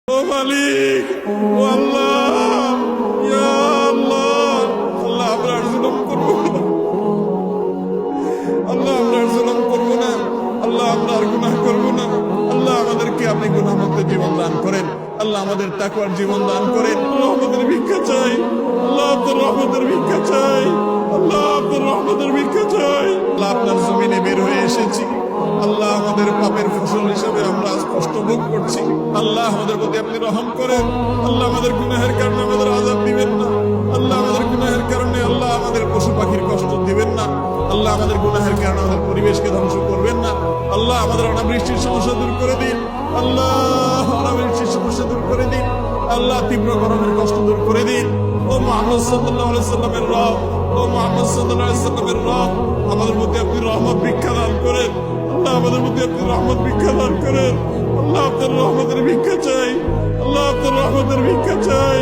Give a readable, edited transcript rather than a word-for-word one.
ও মালিক, ও আল্লাহ, ইয়া আল্লাহ, আল্লাহ আমরা আর জুলুম করব না, আল্লাহ আমরা আর জুলুম করব না, আল্লাহ আমরা আর গুনাহ করব না। আল্লাহ আমাদেরকে আপনি গুনাহমুক্ত জীবন দান করেন, আল্লাহ আমাদের তাকওয়ার জীবন দান করেন। রহমতের ভিক্ষা চাই, আল্লাহ আপনার রহমতের ভিক্ষা চাই, আল্লাহ আপনার রহমতের ভিক্ষা চাই। আল্লাহ আপনার জমিনে বের হয়ে এসেছি, আল্লাহ আমাদের পাপের ফসল হিসেবে আমরা আজ কষ্ট ভোগ করছি। আল্লাহ আমাদের প্রতি আপনি রহম করেন, আল্লাহ আমাদের গুনাহের কারণে আমাদের আযাব দিবেন না, আল্লাহ আমাদের গুনাহের কারণে আল্লাহ আমাদের পশু পাখির কষ্ট দিবেন না, আল্লাহ আমাদের গুনাহের কারণে আমাদের পরিবেশকে ধ্বংস করবেন না। আল্লাহ আমাদের অনাবৃষ্টির সমস্যা দূর করে দিন, আল্লাহ অনাবৃষ্টির সমস্যা দূর করে দিন, আল্লাহ তীব্র গরমের কষ্ট দূর করে দিন। ও মুহাম্মদ সাল্লাল্লাহু আলাইহি সাল্লামের রব, ও মুহাম্মদ সাল্লাল্লাহু আলাইহি সাল্লামের রব, আমাদের প্রতি আপনি রহমত ভিক্ষা দান করেন, আল্লাহ আমাদের মধ্যে আপনি রহমত ভিক্ষা দান করেন। আল্লাহ আপনার রহমতের ভিক্ষা চাই, আল্লাহ আপনার রহমতের ভিক্ষা চাই।